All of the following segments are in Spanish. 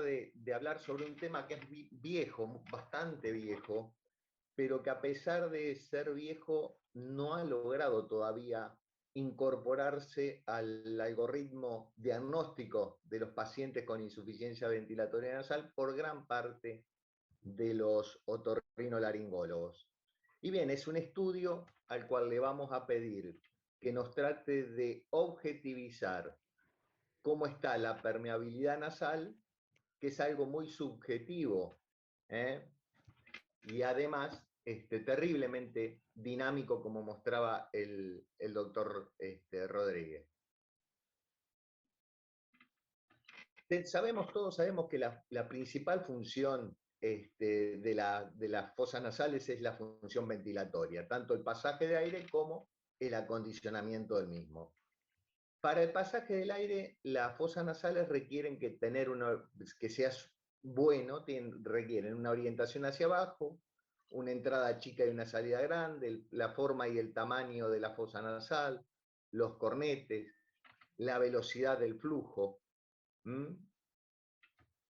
de hablar sobre un tema que es viejo, bastante viejo, pero que a pesar de ser viejo no ha logrado todavía incorporarse al algoritmo diagnóstico de los pacientes con insuficiencia ventilatoria nasal por gran parte de los otorrinolaringólogos. Y bien, es un estudio al cual le vamos a pedir que nos trate de objetivizar cómo está la permeabilidad nasal, que es algo muy subjetivo, ¿eh? Y además terriblemente dinámico, como mostraba el doctor Rodríguez. Todos sabemos que la principal función de las fosas nasales es la función ventilatoria, tanto el pasaje de aire como el acondicionamiento del mismo. Para el pasaje del aire, las fosas nasales requieren que sea bueno, requieren una orientación hacia abajo, una entrada chica y una salida grande, la forma y el tamaño de la fosa nasal, los cornetes, la velocidad del flujo.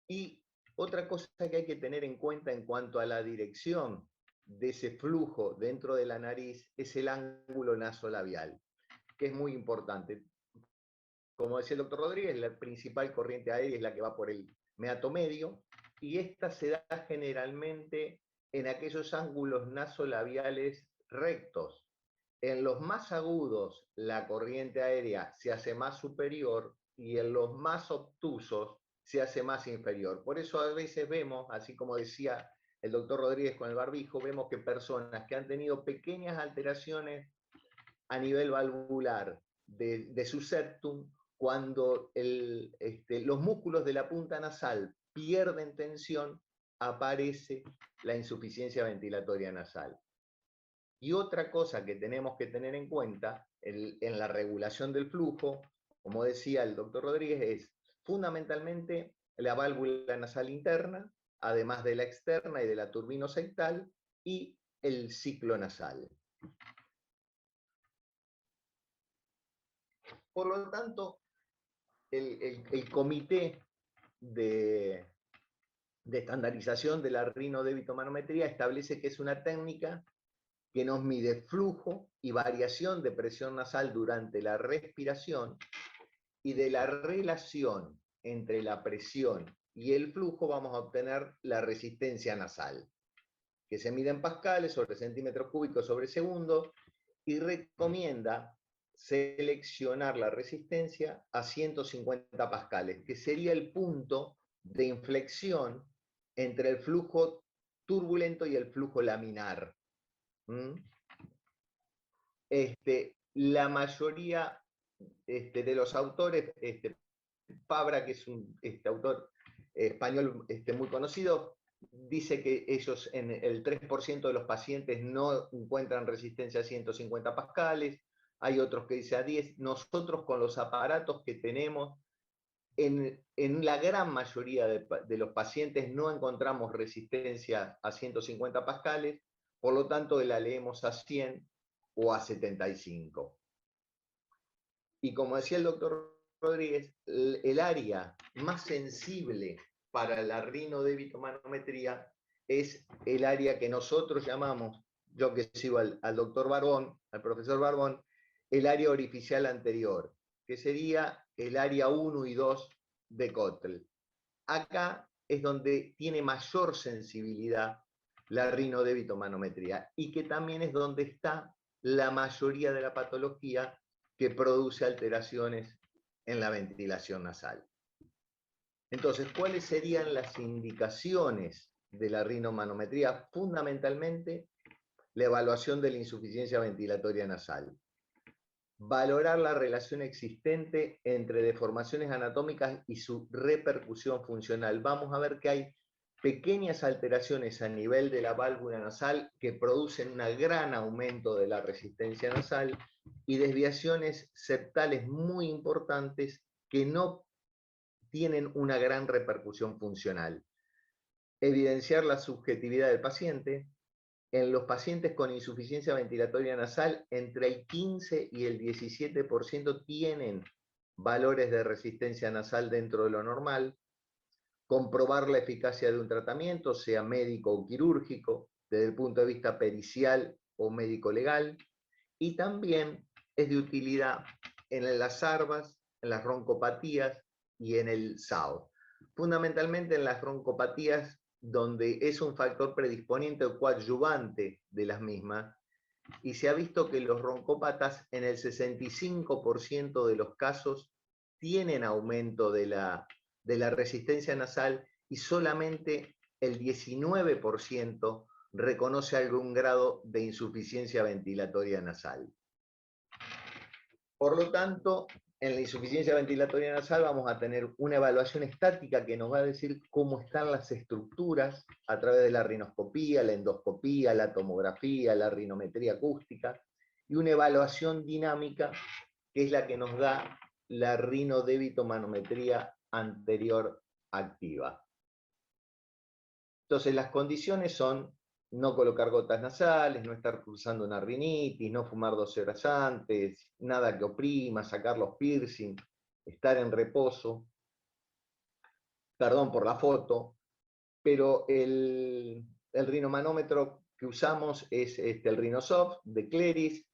Y otra cosa que hay que tener en cuenta en cuanto a la dirección de ese flujo dentro de la nariz es el ángulo nasolabial, que es muy importante. Como decía el doctor Rodríguez, la principal corriente aérea es la que va por el meato medio, y esta se da generalmente en aquellos ángulos nasolabiales rectos. En los más agudos, la corriente aérea se hace más superior y en los más obtusos se hace más inferior. Por eso a veces vemos, así como decía el doctor Rodríguez con el barbijo, vemos que personas que han tenido pequeñas alteraciones a nivel valvular de su septum, cuando los músculos de la punta nasal pierden tensión, aparece la insuficiencia ventilatoria nasal. Y otra cosa que tenemos que tener en cuenta en la regulación del flujo, como decía el doctor Rodríguez, es fundamentalmente la válvula nasal interna, además de la externa y de la turbino-septal, y el ciclo nasal. Por lo tanto, el comité de estandarización de la rinodébitomanometría establece que es una técnica que nos mide flujo y variación de presión nasal durante la respiración, y de la relación entre la presión y el flujo vamos a obtener la resistencia nasal, que se mide en pascales sobre centímetros cúbicos sobre segundo, y recomienda seleccionar la resistencia a 150 pascales, que sería el punto de inflexión entre el flujo turbulento y el flujo laminar. La mayoría de los autores, Fabra, que es un autor español muy conocido, dice que ellos en el 3% de los pacientes no encuentran resistencia a 150 pascales, hay otros que dicen a 10. Nosotros con los aparatos que tenemos, en la gran mayoría de los pacientes no encontramos resistencia a 150 pascales, por lo tanto la leemos a 100 o a 75. Y como decía el doctor Rodríguez, el área más sensible para la rinodébitomanometría es el área que nosotros llamamos, yo que sigo al doctor Barbón, al profesor Barbón, el área orificial anterior, que sería el área 1 y 2 de Cottle. Acá es donde tiene mayor sensibilidad la rinodébitomanometría, y que también es donde está la mayoría de la patología que produce alteraciones en la ventilación nasal. Entonces, ¿cuáles serían las indicaciones de la rinomanometría? Fundamentalmente, la evaluación de la insuficiencia ventilatoria nasal. Valorar la relación existente entre deformaciones anatómicas y su repercusión funcional. Vamos a ver que hay pequeñas alteraciones a nivel de la válvula nasal que producen un gran aumento de la resistencia nasal, y desviaciones septales muy importantes que no tienen una gran repercusión funcional. Evidenciar la subjetividad del paciente. En los pacientes con insuficiencia ventilatoria nasal, entre el 15 y el 17% tienen valores de resistencia nasal dentro de lo normal. comprobar la eficacia de un tratamiento, sea médico o quirúrgico, desde el punto de vista pericial o médico-legal, y también es de utilidad en las ARVAS, en las roncopatías y en el SAO. Fundamentalmente en las roncopatías, donde es un factor predisponiente o coadyuvante de las mismas, y se ha visto que los roncópatas en el 65% de los casos tienen aumento de la resistencia nasal y solamente el 19% reconoce algún grado de insuficiencia ventilatoria nasal. Por lo tanto, en la insuficiencia ventilatoria nasal vamos a tener una evaluación estática que nos va a decir cómo están las estructuras a través de la rinoscopía, la endoscopía, la tomografía, la rinometría acústica, y una evaluación dinámica que es la que nos da la rinodébitomanometría anterior activa. Entonces las condiciones son no colocar gotas nasales, no estar cursando una rinitis, no fumar 12 horas antes, nada que oprima, sacar los piercing, estar en reposo. Perdón por la foto, pero el rinomanómetro que usamos es el Rhinosoft de Cleris,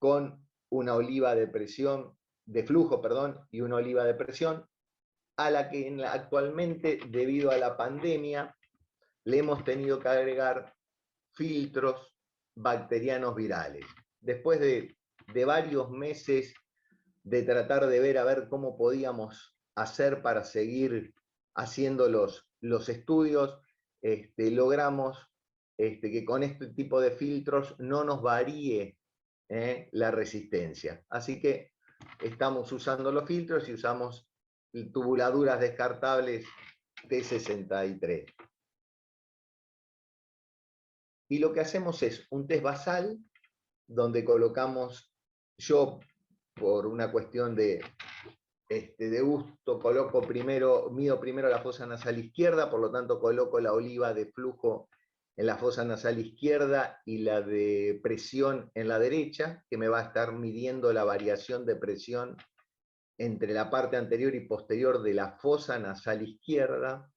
con una oliva de presión, de flujo, perdón, y una oliva de presión, a la que actualmente, debido a la pandemia, le hemos tenido que agregar filtros bacterianos virales. Después de varios meses de tratar de ver a ver cómo podíamos hacer para seguir haciendo los estudios, logramos que con este tipo de filtros no nos varíe la resistencia. Así que estamos usando los filtros y usamos tubuladuras descartables T63. Y lo que hacemos es un test basal, donde colocamos, yo por una cuestión de gusto, mido primero la fosa nasal izquierda, por lo tanto coloco la oliva de flujo en la fosa nasal izquierda y la de presión en la derecha, que me va a estar midiendo la variación de presión entre la parte anterior y posterior de la fosa nasal izquierda.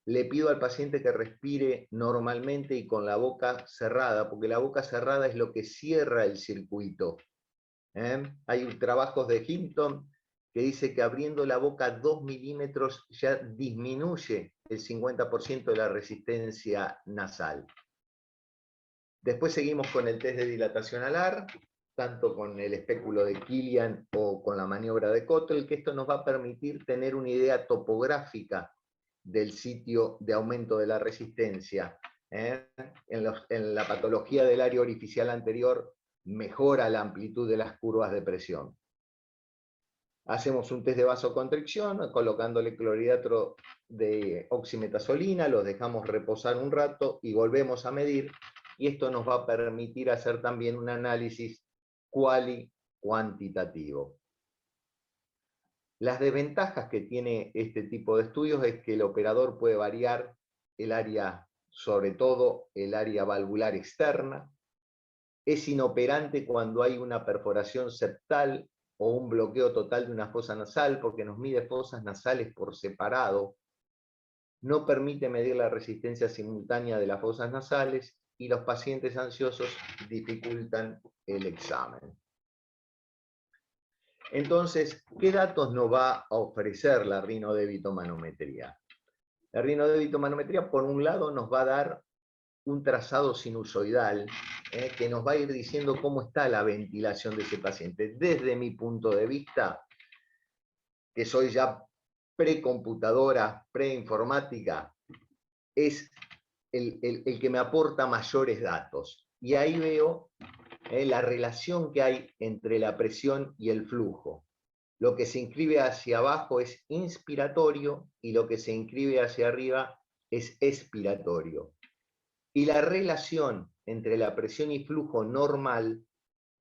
Le pido al paciente que respire normalmente y con la boca cerrada, porque la boca cerrada es lo que cierra el circuito. Hay trabajos de Hinton que dice que abriendo la boca 2 milímetros ya disminuye el 50% de la resistencia nasal. Después seguimos con el test de dilatación alar, tanto con el espéculo de Killian o con la maniobra de Cottrell, que esto nos va a permitir tener una idea topográfica del sitio de aumento de la resistencia. En la patología del área orificial anterior mejora la amplitud de las curvas de presión. Hacemos un test de vasoconstricción, colocándole clorhidrato de oximetazolina, los dejamos reposar un rato y volvemos a medir, y esto nos va a permitir hacer también un análisis cuantitativo. Las desventajas que tiene este tipo de estudios es que el operador puede variar el área, sobre todo el área valvular externa, es inoperante cuando hay una perforación septal o un bloqueo total de una fosa nasal, porque nos mide fosas nasales por separado, no permite medir la resistencia simultánea de las fosas nasales, y los pacientes ansiosos dificultan el examen. Entonces, ¿qué datos nos va a ofrecer la rinodébitomanometría? La rinodébitomanometría, por un lado, nos va a dar un trazado sinusoidal que nos va a ir diciendo cómo está la ventilación de ese paciente. Desde mi punto de vista, que soy ya precomputadora, preinformática, es el que me aporta mayores datos. Y ahí veo la relación que hay entre la presión y el flujo. Lo que se inscribe hacia abajo es inspiratorio y lo que se inscribe hacia arriba es expiratorio. Y la relación entre la presión y flujo normal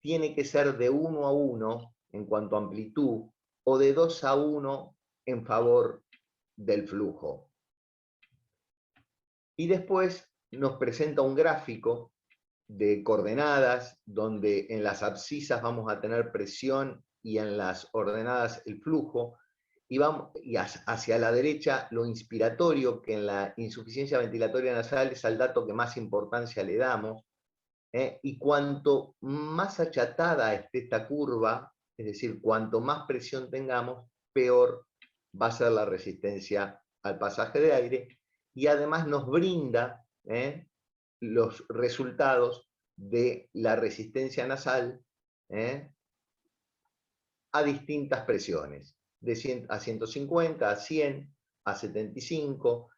tiene que ser de 1 a 1 en cuanto a amplitud, o de 2 a 1 en favor del flujo. Y después nos presenta un gráfico de coordenadas, donde en las abscisas vamos a tener presión y en las ordenadas el flujo, y vamos y hacia la derecha lo inspiratorio, que en la insuficiencia ventilatoria nasal es al dato que más importancia le damos, y cuanto más achatada esté esta curva, es decir, cuanto más presión tengamos, peor va a ser la resistencia al pasaje de aire, y además nos brinda los resultados de la resistencia nasal a distintas presiones, de 100 a 150, a 100, a 75,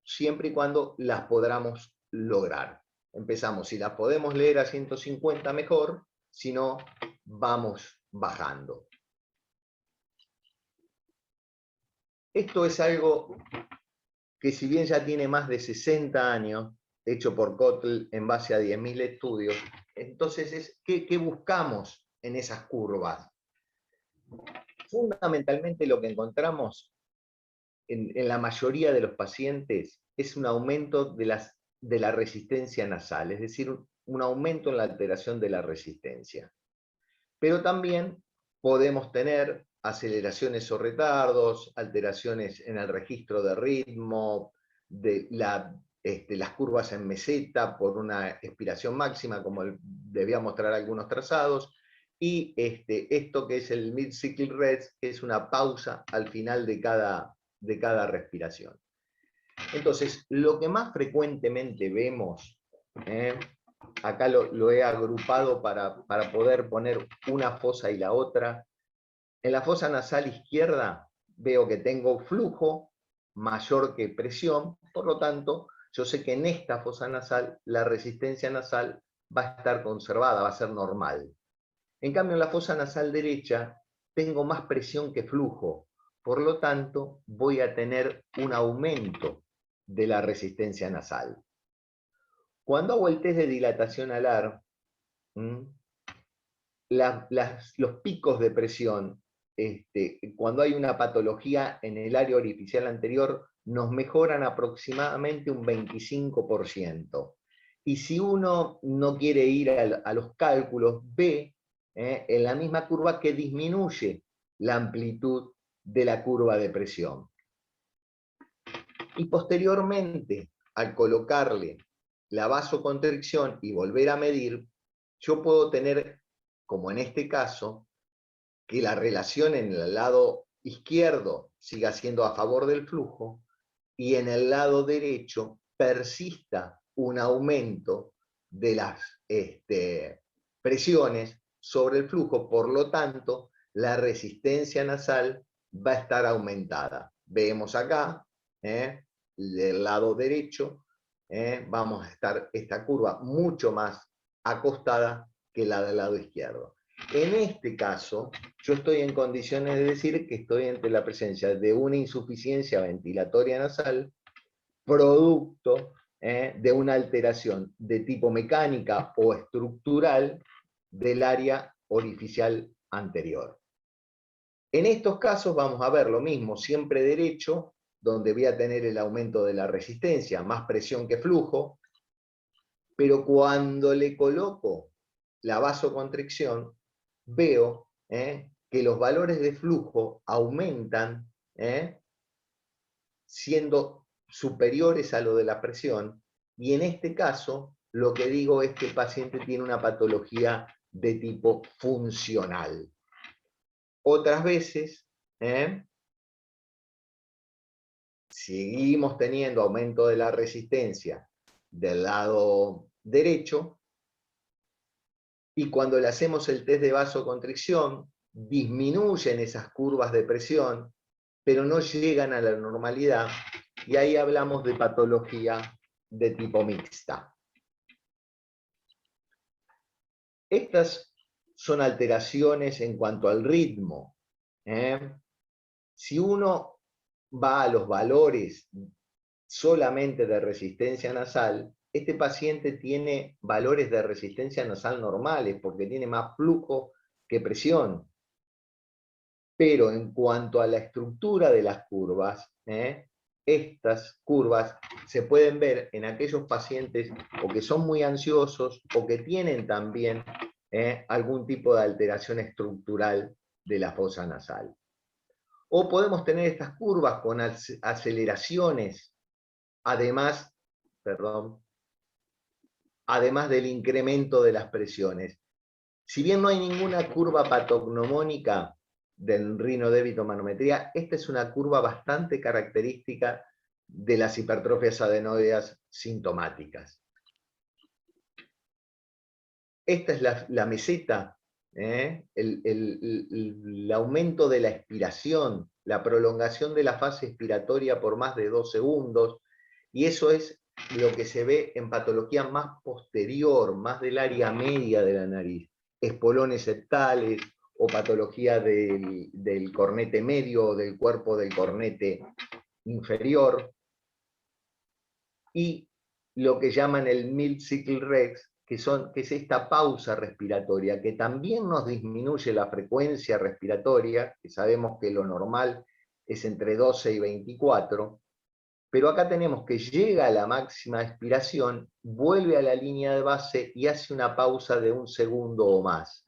siempre y cuando las podamos lograr. Empezamos, si las podemos leer a 150 mejor, si no, vamos bajando. Esto es algo que, si bien ya tiene más de 60 años, hecho por Kotl en base a 10.000 estudios, entonces ¿qué buscamos en esas curvas? Fundamentalmente lo que encontramos en la mayoría de los pacientes es un aumento de la resistencia nasal, es decir, un aumento en la alteración de la resistencia. Pero también podemos tener aceleraciones o retardos, alteraciones en el registro de ritmo, de las curvas en meseta por una expiración máxima, como les voy a mostrar algunos trazados, y esto que es el mid-cycle rest, que es una pausa al final de cada respiración. Entonces, lo que más frecuentemente vemos, acá lo he agrupado para poder poner una fosa y la otra. En la fosa nasal izquierda veo que tengo flujo mayor que presión, por lo tanto, yo sé que en esta fosa nasal la resistencia nasal va a estar conservada, va a ser normal. En cambio, en la fosa nasal derecha tengo más presión que flujo, por lo tanto, voy a tener un aumento de la resistencia nasal. Cuando hago el test de dilatación alar, los picos de presión, cuando hay una patología en el área orificial anterior, nos mejoran aproximadamente un 25%. Y si uno no quiere ir a los cálculos, ve en la misma curva que disminuye la amplitud de la curva de presión. Y posteriormente, al colocarle la vasoconstricción y volver a medir, yo puedo tener, como en este caso, que la relación en el lado izquierdo siga siendo a favor del flujo y en el lado derecho persista un aumento de las presiones sobre el flujo, por lo tanto, la resistencia nasal va a estar aumentada. Vemos acá, del lado derecho, vamos a estar esta curva mucho más acostada que la del lado izquierdo. En este caso, yo estoy en condiciones de decir que estoy ante la presencia de una insuficiencia ventilatoria nasal, producto de una alteración de tipo mecánica o estructural del área orificial anterior. En estos casos vamos a ver lo mismo, siempre derecho, donde voy a tener el aumento de la resistencia, más presión que flujo, pero cuando le coloco la vasoconstricción, veo que los valores de flujo aumentan, siendo superiores a lo de la presión, y en este caso lo que digo es que el paciente tiene una patología de tipo funcional. Otras veces, seguimos teniendo aumento de la resistencia del lado derecho, y cuando le hacemos el test de vasoconstricción, disminuyen esas curvas de presión, pero no llegan a la normalidad, y ahí hablamos de patología de tipo mixta. Estas son alteraciones en cuanto al ritmo. Si uno va a los valores solamente de resistencia nasal, este paciente tiene valores de resistencia nasal normales, porque tiene más flujo que presión. Pero en cuanto a la estructura de las curvas, estas curvas se pueden ver en aquellos pacientes o que son muy ansiosos o que tienen también algún tipo de alteración estructural de la fosa nasal. O podemos tener estas curvas con aceleraciones, además del incremento de las presiones. Si bien no hay ninguna curva patognomónica del rinodébitomanometría, esta es una curva bastante característica de las hipertrofias adenoideas sintomáticas. Esta es la meseta, el aumento de la expiración, la prolongación de la fase expiratoria por más de 2 segundos, y eso es lo que se ve en patología más posterior, más del área media de la nariz, espolones septales o patología del cornete medio o del cuerpo del cornete inferior, y lo que llaman el mid-cycle rex, que es esta pausa respiratoria, que también nos disminuye la frecuencia respiratoria, que sabemos que lo normal es entre 12 y 24, pero acá tenemos que llega a la máxima expiración, vuelve a la línea de base y hace una pausa de 1 segundo o más.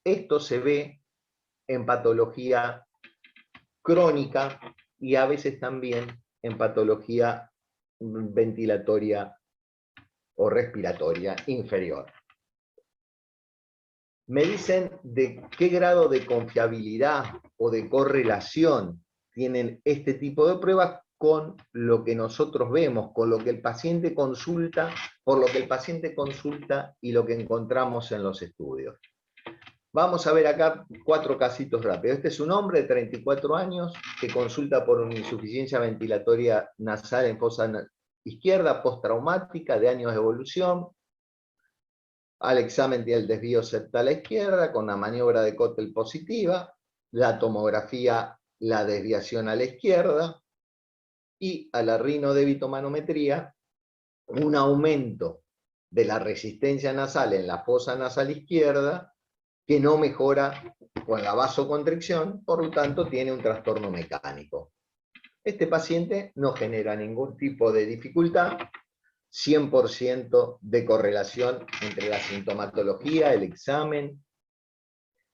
Esto se ve en patología crónica y a veces también en patología ventilatoria o respiratoria inferior. Me dicen de qué grado de confiabilidad o de correlación tienen este tipo de pruebas con lo que nosotros vemos, con lo que el paciente consulta, por lo que el paciente consulta y lo que encontramos en los estudios. Vamos a ver acá 4 casitos rápidos. Este es un hombre de 34 años que consulta por una insuficiencia ventilatoria nasal en fosa izquierda postraumática de años de evolución. Al examen del desvío septal a la izquierda con la maniobra de Cottle positiva, la tomografía, la desviación a la izquierda, y a la rinodébitomanometría, un aumento de la resistencia nasal en la fosa nasal izquierda que no mejora con la vasoconstricción, por lo tanto tiene un trastorno mecánico. Este paciente no genera ningún tipo de dificultad, 100% de correlación entre la sintomatología, el examen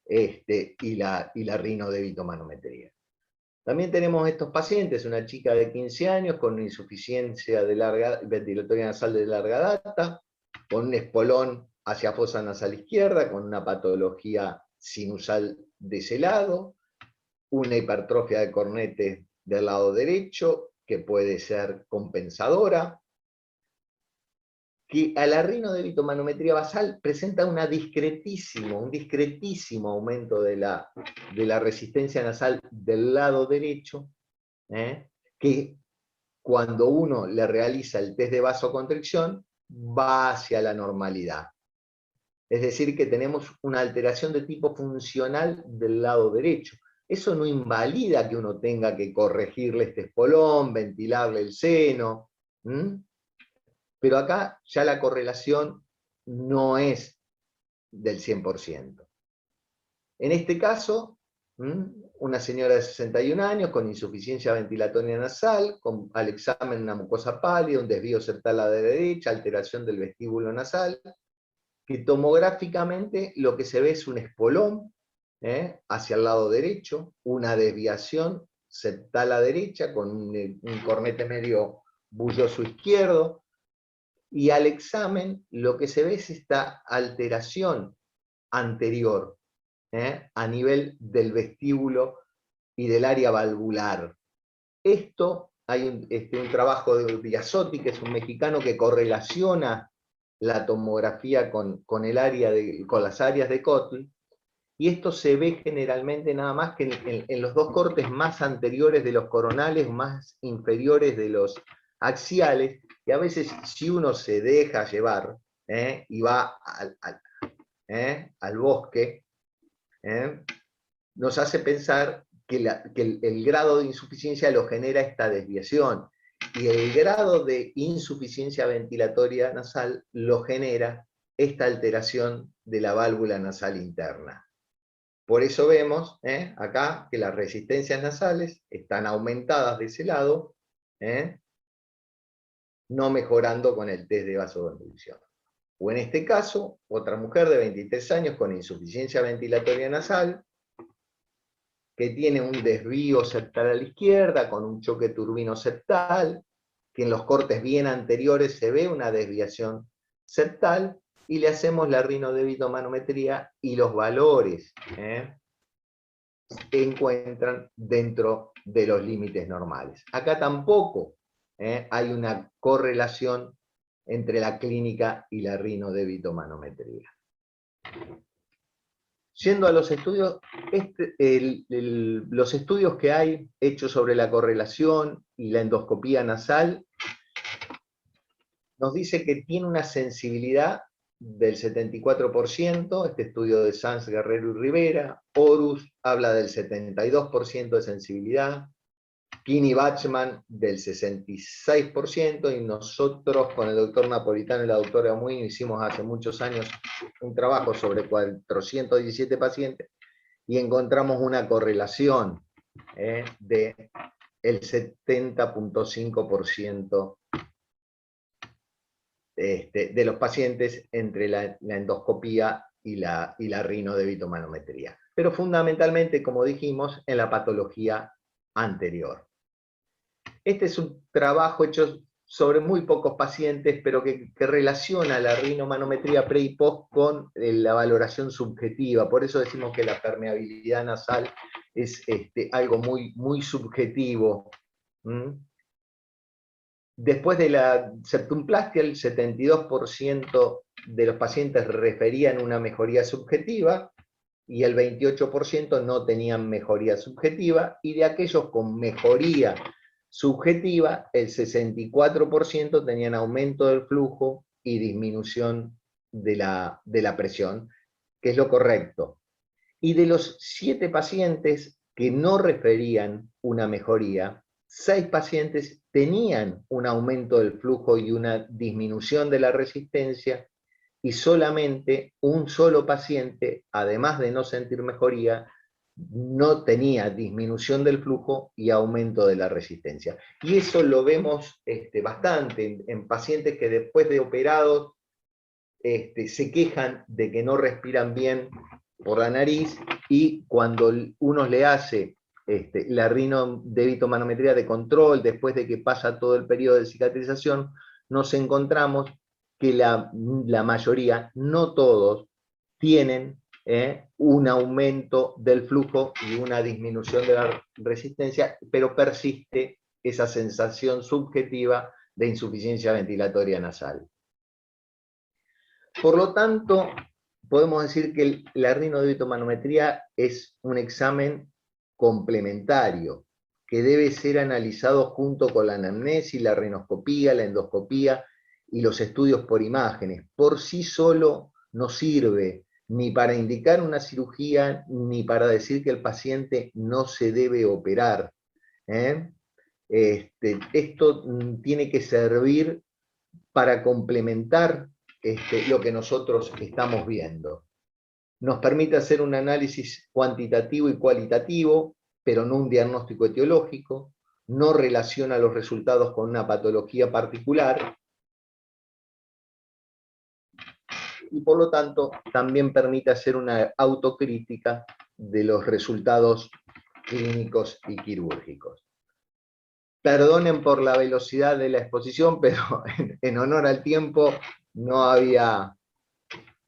y la rinodébitomanometría. También tenemos estos pacientes, una chica de 15 años con insuficiencia ventilatoria nasal de larga data, con un espolón hacia fosa nasal izquierda, con una patología sinusal de ese lado, una hipertrofia de cornete del lado derecho, que puede ser compensadora, que a la rinodébitomanometría basal presenta un discretísimo aumento de la resistencia nasal del lado derecho, que cuando uno le realiza el test de vasoconstricción va hacia la normalidad. Es decir, que tenemos una alteración de tipo funcional del lado derecho. Eso no invalida que uno tenga que corregirle este espolón, ventilarle el seno, pero acá ya la correlación no es del 100%. En este caso, una señora de 61 años con insuficiencia ventilatoria nasal, al examen una mucosa pálida, un desvío septal a la derecha, alteración del vestíbulo nasal, que tomográficamente lo que se ve es un espolón hacia el lado derecho, una desviación septal a la derecha con un cornete medio bulloso izquierdo, y al examen lo que se ve es esta alteración anterior a nivel del vestíbulo y del área valvular. Esto, hay un trabajo de Biasotti, que es un mexicano, que correlaciona la tomografía con las áreas de Cottle, y esto se ve generalmente nada más que en los 2 cortes más anteriores de los coronales, más inferiores de los axiales, y a veces si uno se deja llevar y va al bosque, nos hace pensar que el grado de insuficiencia lo genera esta desviación, y el grado de insuficiencia ventilatoria nasal lo genera esta alteración de la válvula nasal interna. Por eso vemos acá que las resistencias nasales están aumentadas de ese lado, no mejorando con el test de vasoconstricción. O en este caso, otra mujer de 23 años con insuficiencia ventilatoria nasal, que tiene un desvío septal a la izquierda con un choque turbino septal, que en los cortes bien anteriores se ve una desviación septal, y le hacemos la rinodebitomanometría y los valores se encuentran dentro de los límites normales. Acá tampoco hay una correlación entre la clínica y la rinodebitomanometría. Yendo a los estudios, los estudios que hay hechos sobre la correlación y la endoscopía nasal nos dice que tiene una sensibilidad del 74%, este estudio de Sanz, Guerrero y Rivera. Horus habla del 72% de sensibilidad, Kini Bachman del 66%, y nosotros con el doctor Napolitano y la doctora Muin hicimos hace muchos años un trabajo sobre 417 pacientes y encontramos una correlación de el 70.5% de los pacientes entre la endoscopía y la rinodebitomanometría. Pero fundamentalmente, como dijimos, en la patología anterior. Este es un trabajo hecho sobre muy pocos pacientes, pero que relaciona la rinomanometría pre y post con la valoración subjetiva. Por eso decimos que la permeabilidad nasal es algo muy, muy subjetivo. Después de la septumplastia, el 72% de los pacientes referían una mejoría subjetiva y el 28% no tenían mejoría subjetiva, y de aquellos con mejoría subjetiva, el 64% tenían aumento del flujo y disminución de la presión, que es lo correcto. Y de los 7 pacientes que no referían una mejoría, 6 pacientes tenían un aumento del flujo y una disminución de la resistencia, y solamente un solo paciente, además de no sentir mejoría, no tenía disminución del flujo y aumento de la resistencia. Y eso lo vemos bastante en pacientes que después de operados se quejan de que no respiran bien por la nariz, y cuando uno le hace la rinodebitomanometría de control, después de que pasa todo el periodo de cicatrización, nos encontramos que la mayoría, no todos, tienen un aumento del flujo y una disminución de la resistencia, pero persiste esa sensación subjetiva de insuficiencia ventilatoria nasal. Por lo tanto, podemos decir que la rinodebitomanometría es un examen complementario que debe ser analizado junto con la anamnesis, la rinoscopía, la endoscopía y los estudios por imágenes. Por sí solo no sirve ni para indicar una cirugía, ni para decir que el paciente no se debe operar. Esto tiene que servir para complementar lo que nosotros estamos viendo. Nos permite hacer un análisis cuantitativo y cualitativo, pero no un diagnóstico etiológico, no relaciona los resultados con una patología particular, y por lo tanto también permite hacer una autocrítica de los resultados clínicos y quirúrgicos. Perdonen por la velocidad de la exposición, pero en honor al tiempo no había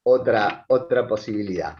otra posibilidad.